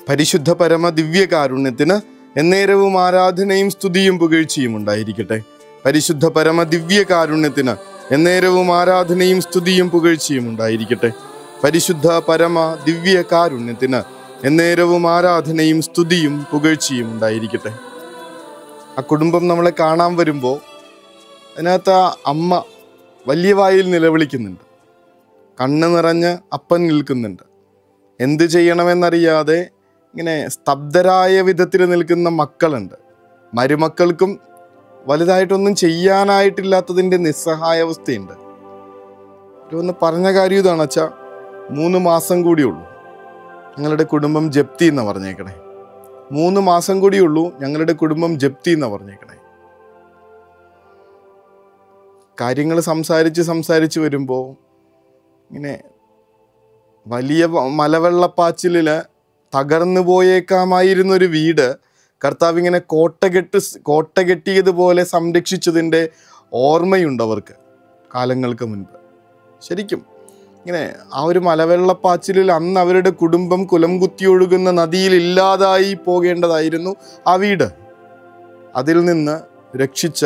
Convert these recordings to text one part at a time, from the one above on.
പരിശുദ്ധ പരമ ദിവ്യകാരുണ്യത്തിന് എന്നേരവും ആരാധനയും സ്തുതിയും പുകഴ്ചയും ഉണ്ടായിരിക്കട്ടെ. പരിശുദ്ധ പരമ ദിവ്യകാരുണ്യത്തിന് എന്നേരവും ആരാധനയും സ്തുതിയും പുകഴ്ചയും ഉണ്ടായിരിക്കട്ടെ. പരിശുദ്ധ പരമ ദിവ്യകാരുണ്യത്തിന് എന്നേരവും ആരാധനയും സ്തുതിയും പുകഴ്ചയും ഉണ്ടായിരിക്കട്ടെ. ആ കുടുംബം നമ്മളെ കാണാൻ വരുമ്പോൾ അതിനകത്ത് ആ അമ്മ വലിയ വായിൽ നിലവിളിക്കുന്നുണ്ട്. കണ്ണ് നിറഞ്ഞ് അപ്പൻ നിൽക്കുന്നുണ്ട്. എന്ത് ചെയ്യണമെന്നറിയാതെ ഇങ്ങനെ സ്തബ്ധരായ വിധത്തിൽ നിൽക്കുന്ന മക്കളുണ്ട്. മരുമക്കൾക്കും വലുതായിട്ടൊന്നും ചെയ്യാനായിട്ടില്ലാത്തതിൻ്റെ നിസ്സഹായാവസ്ഥയുണ്ട്. ഒന്ന് പറഞ്ഞ കാര്യം ഇതാണ് അച്ഛാ, 3 മാസം കൂടിയുള്ളൂ ഞങ്ങളുടെ കുടുംബം ജപ്തി എന്ന് പറഞ്ഞേക്കണേ. 3 മാസം കൂടിയുള്ളൂ ഞങ്ങളുടെ കുടുംബം ജപ്തി എന്ന് പറഞ്ഞേക്കണേ. കാര്യങ്ങൾ സംസാരിച്ച് വരുമ്പോൾ ഇങ്ങനെ വലിയ മലവെള്ളപ്പാച്ചിലിൽ തകർന്നു പോയേക്കാമായിരുന്നൊരു വീട് കർത്താവ് ഇങ്ങനെ കോട്ട കെട്ടിയതുപോലെ സംരക്ഷിച്ചതിൻ്റെ ഓർമ്മയുണ്ട് അവർക്ക് കാലങ്ങൾക്ക് മുൻപ്. ശരിക്കും ഇങ്ങനെ ആ ഒരു മലവെള്ളപ്പാച്ചിലിൽ അന്ന് അവരുടെ കുടുംബം കുലം കുത്തി ഒഴുകുന്ന നദിയിൽ ഇല്ലാതായി പോകേണ്ടതായിരുന്നു ആ വീട്. അതിൽ നിന്ന് രക്ഷിച്ച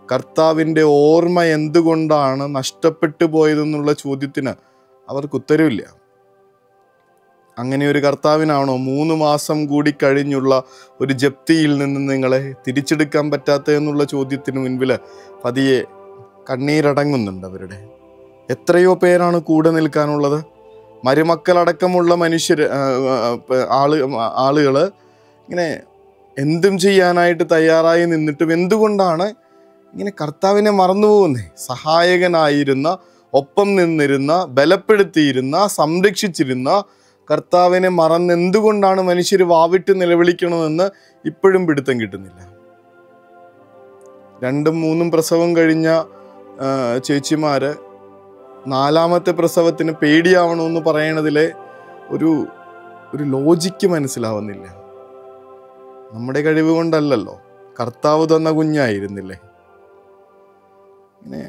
കർത്താവിൻ്റെ ഓർമ്മ എന്തുകൊണ്ടാണ് നഷ്ടപ്പെട്ടു പോയതെന്നുള്ള ചോദ്യത്തിന് അവർക്ക് ഉത്തരവില്ല. അങ്ങനെ ഒരു കർത്താവിനാണോ 3 മാസം കൂടി കഴിഞ്ഞുള്ള ഒരു ജപ്തിയിൽ നിന്ന് നിങ്ങളെ തിരിച്ചെടുക്കാൻ പറ്റാത്തതെന്നുള്ള ചോദ്യത്തിന് മുൻപിൽ പതിയെ കണ്ണീരടങ്ങുന്നുണ്ട് അവരുടെ. എത്രയോ പേരാണ് കൂടെ നിൽക്കാനുള്ളത്. മരുമക്കളടക്കമുള്ള ആളുകൾ ഇങ്ങനെ എന്തും ചെയ്യാനായിട്ട് തയ്യാറായി നിന്നിട്ടും എന്തുകൊണ്ടാണ് ഇങ്ങനെ കർത്താവിനെ മറന്നു പോകുന്നേ? സഹായകനായിരുന്ന, ഒപ്പം നിന്നിരുന്ന, ബലപ്പെടുത്തിയിരുന്ന, സംരക്ഷിച്ചിരുന്ന കർത്താവിനെ മറന്ന് എന്തുകൊണ്ടാണ് മനുഷ്യർ വാവിട്ട് നിലവിളിക്കണമെന്ന് ഇപ്പോഴും പിടുത്തം കിട്ടുന്നില്ല. 2ഉം 3ഉം പ്രസവം കഴിഞ്ഞ ചേച്ചിമാര് 4ാമത്തെ പ്രസവത്തിന് പേടിയാവണമെന്ന് പറയണതിലെ ഒരു ലോജിക്ക് മനസ്സിലാവുന്നില്ല. നമ്മുടെ കഴിവ് കൊണ്ടല്ലല്ലോ, കർത്താവ് തന്ന കുഞ്ഞായിരുന്നില്ലേ. ഇങ്ങനെ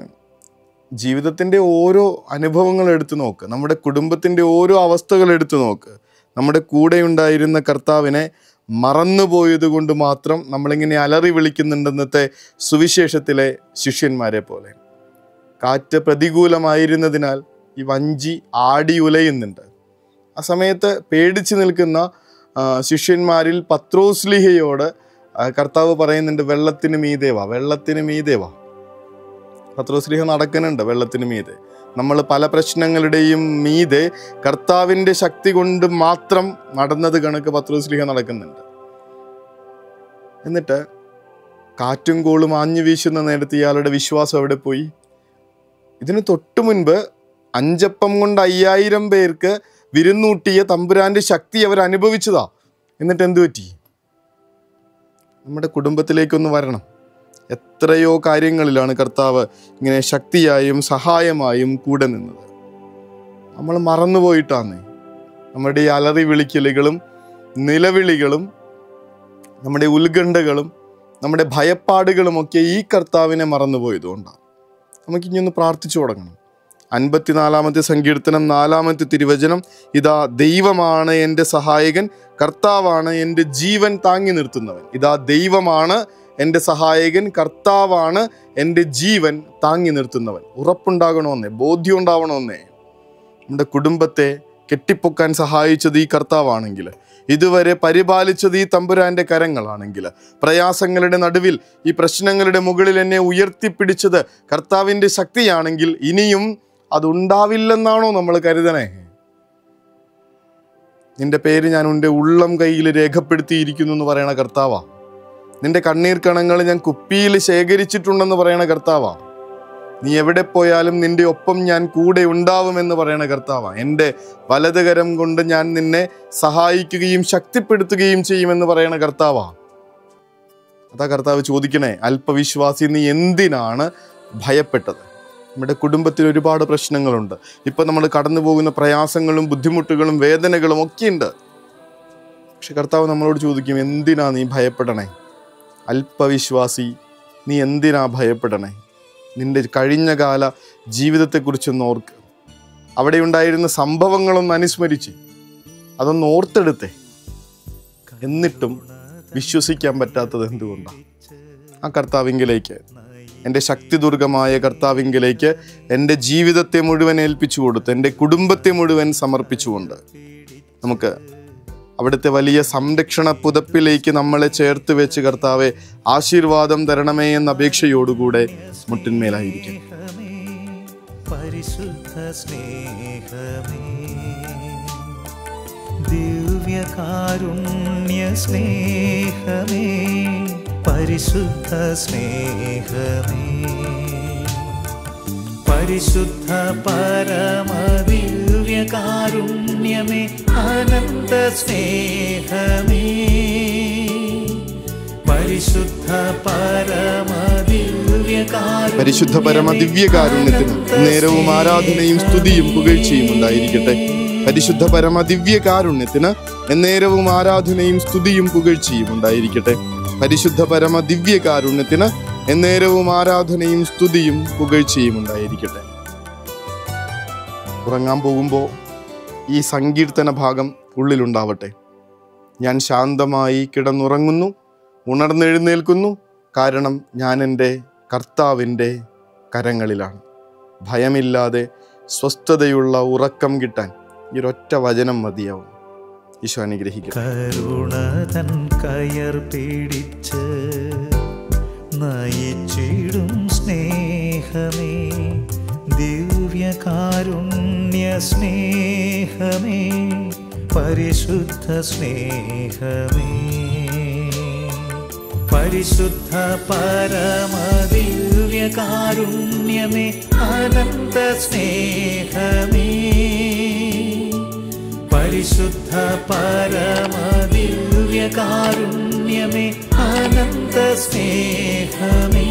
ജീവിതത്തിൻ്റെ ഓരോ അനുഭവങ്ങൾ എടുത്തു നോക്ക്, നമ്മുടെ കുടുംബത്തിൻ്റെ ഓരോ അവസ്ഥകൾ എടുത്തു നോക്ക്. നമ്മുടെ കൂടെ ഉണ്ടായിരുന്ന കർത്താവിനെ മറന്നുപോയത് കൊണ്ട് മാത്രം നമ്മളിങ്ങനെ അലറി വിളിക്കുന്നുണ്ടെന്നത്തെ സുവിശേഷത്തിലെ ശിഷ്യന്മാരെ പോലെ. കാറ്റ് പ്രതികൂലമായിരുന്നതിനാൽ ഈ വഞ്ചി ആടി ഉലയുന്നുണ്ട്. ആ സമയത്ത് പേടിച്ച് നിൽക്കുന്ന ശിഷ്യന്മാരിൽ പത്രോസ്ലിഹയോട് കർത്താവ് പറയുന്നുണ്ട്, വെള്ളത്തിന് മീതെ വാ. പത്രോസ്ലിഹ നടക്കുന്നുണ്ട് വെള്ളത്തിന് മീതെ. നമ്മൾ പല പ്രശ്നങ്ങളുടെയും മീതെ കർത്താവിൻ്റെ ശക്തി കൊണ്ട് മാത്രം നടന്നത് കണക്ക് പത്രോസ്ലിഹ നടക്കുന്നുണ്ട്. എന്നിട്ട് കാറ്റും കോളും ആഞ്ഞു വീശുന്ന നേരത്ത് ഇയാളുടെ വിശ്വാസം എവിടെ പോയി? ഇതിന് തൊട്ടു മുൻപ് 5 അപ്പം കൊണ്ട് 5000 പേർക്ക് വിരുന്നൂട്ടിയ തമ്പുരാന്റെ ശക്തി അവർ അനുഭവിച്ചതാ. എന്നിട്ട് എന്തു പറ്റി? നമ്മുടെ കുടുംബത്തിലേക്കൊന്ന് വരണം. എത്രയോ കാര്യങ്ങളിലാണ് കർത്താവ് ഇങ്ങനെ ശക്തിയായും സഹായമായും കൂടെ നിന്നത്. നമ്മൾ മറന്നുപോയിട്ടാണ്. നമ്മുടെ ഈ അലറി വിളിക്കലുകളും നിലവിളികളും നമ്മുടെ ഉത്കണ്ഠകളും നമ്മുടെ ഭയപ്പാടുകളുമൊക്കെ ഈ കർത്താവിനെ മറന്നുപോയതുകൊണ്ടാണ്. നമുക്കിനി പ്രാർത്ഥിച്ചു തുടങ്ങണം. 54-ാമത്തെ സങ്കീർത്തനം 4-ാമത്തെ തിരുവചനം, ഇതാ ദൈവമാണ് എൻ്റെ സഹായകൻ, കർത്താവാണ് എൻ്റെ ജീവൻ താങ്ങി നിർത്തുന്നവൻ. ഇതാ ദൈവമാണ് എൻ്റെ സഹായകൻ, കർത്താവാണ് എൻ്റെ ജീവൻ താങ്ങി നിർത്തുന്നവൻ. ഉറപ്പുണ്ടാകണമെന്നേ, ബോധ്യം ഉണ്ടാവണമെന്നേ. നമ്മുടെ കുടുംബത്തെ കെട്ടിപ്പൊക്കാൻ സഹായിച്ചത് ഈ കർത്താവാണെങ്കിൽ, ഇതുവരെ പരിപാലിച്ചത് ഈ തമ്പുരാന്റെ കരങ്ങളാണെങ്കിൽ, പ്രയാസങ്ങളുടെ നടുവിൽ ഈ പ്രശ്നങ്ങളുടെ മുകളിൽ എന്നെ ഉയർത്തിപ്പിടിച്ചത് കർത്താവിൻ്റെ ശക്തിയാണെങ്കിൽ, ഇനിയും അതുണ്ടാവില്ലെന്നാണോ നമ്മൾ കരുതണേ? നിന്റെ പേര് ഞാൻ എൻ്റെ ഉള്ളം കയ്യിൽ രേഖപ്പെടുത്തിയിരിക്കുന്നു എന്ന് പറയണ കർത്താവാ. നിന്റെ കണ്ണീർ കണങ്ങൾ ഞാൻ കുപ്പിയിൽ ശേഖരിച്ചിട്ടുണ്ടെന്ന് പറയണ കർത്താവാ. നീ എവിടെ പോയാലും നിന്റെ ഒപ്പം ഞാൻ കൂടെ ഉണ്ടാവുമെന്ന് പറയണ കർത്താവാ. എൻ്റെ വലതുകരം കൊണ്ട് ഞാൻ നിന്നെ സഹായിക്കുകയും ശക്തിപ്പെടുത്തുകയും ചെയ്യുമെന്ന് പറയണ കർത്താവാ. അതാ കർത്താവ് ചോദിക്കണേ, അല്പവിശ്വാസി നീ എന്തിനാണ് ഭയപ്പെട്ടത്? നമ്മുടെ കുടുംബത്തിൽ ഒരുപാട് പ്രശ്നങ്ങളുണ്ട്. ഇപ്പം നമ്മൾ കടന്നു പോകുന്ന പ്രയാസങ്ങളും ബുദ്ധിമുട്ടുകളും വേദനകളും ഒക്കെയുണ്ട്. പക്ഷെ കർത്താവ് നമ്മളോട് ചോദിക്കും, എന്തിനാ നീ ഭയപ്പെടണേ? അല്പവിശ്വാസി നീ എന്തിനാ ഭയപ്പെടണേ? നിന്റെ കഴിഞ്ഞ കാല ജീവിതത്തെക്കുറിച്ചൊന്ന് ഓർക്ക്. അവിടെ ഉണ്ടായിരുന്ന സംഭവങ്ങളൊന്ന് അനുസ്മരിച്ച് അതൊന്ന് ഓർത്തെടുത്തേ. എന്നിട്ടും വിശ്വസിക്കാൻ പറ്റാത്തത് എന്തുകൊണ്ടാണ്? ആ കർത്താവിങ്കിലേക്ക്, എൻ്റെ ശക്തിദുർഗമായ കർത്താവിങ്കിലേക്ക് എൻ്റെ ജീവിതത്തെ മുഴുവൻ ഏൽപ്പിച്ചു കൊടുത്ത്, എൻ്റെ കുടുംബത്തെ മുഴുവൻ സമർപ്പിച്ചുകൊണ്ട് നമുക്ക് അവിടുത്തെ വലിയ സംരക്ഷണ പുതപ്പിലേക്ക് നമ്മളെ ചേർത്ത് വെച്ച് കർത്താവെ ആശീർവാദം തരണമേ എന്ന അപേക്ഷയോടുകൂടെ മുട്ടിന്മേലായിരിക്കും. പരിശുദ്ധ സ്നേഹമേ, ദിവ്യകാരുണ്യ സ്നേഹമേ, പരിശുദ്ധ സ്നേഹമേ, പരിശുദ്ധ പരമദിവ്യകാരുണ്യമേ, അനന്ത സ്നേഹമേ, പരിശുദ്ധ പരമദിവ്യകാരുണ്യത്തിന് നേരവും ആരാധനയും സ്തുതിയും പുകഴ്ചയും ഉണ്ടായിരിക്കട്ടെ. പരിശുദ്ധ പരമദിവ്യകാരുണ്യത്തിന് എന്നേരവും ആരാധനയും സ്തുതിയും പുകഴ്ചയും ഉണ്ടായിരിക്കട്ടെ. പരിശുദ്ധ പരമദിവ്യകാരുണ്യത്തിന് എന്നേരവും ആരാധനയും സ്തുതിയും പുകഴ്ചയും ഉണ്ടായിരിക്കട്ടെ. ഉറങ്ങാൻ പോകുമ്പോൾ ഈ സങ്കീർത്തന ഭാഗം ഉള്ളിലുണ്ടാവട്ടെ. ഞാൻ ശാന്തമായി കിടന്നുറങ്ങുന്നു, ഉണർന്നെഴുന്നേൽക്കുന്നു, കാരണം ഞാൻ എൻ്റെ കർത്താവിൻ്റെ കരങ്ങളിലാണ്. ഭയമില്ലാതെ സ്വസ്ഥതയുള്ള ഉറക്കം കിട്ടാൻ ഈ ഒരൊറ്റ വചനം മതിയാവും. ഈശോ അനുഗ്രഹിക്കട്ടെ. കരുണതൻ കയർ പിടിച്ച് നയിച്ചിടും സ്നേഹമേ, ദിവ്യകാരുണ്യ സ്നേഹമേ, പരിശുദ്ധ സ്നേഹമേ, പരിശുദ്ധ പരമദിവ്യകാരുണ്യമേ, അനന്ത സ്നേഹമേ, പരിശുദ്ധ പരമദിവ്യകാരുണ്യമേ, അനന്ത സ്നേഹമേ.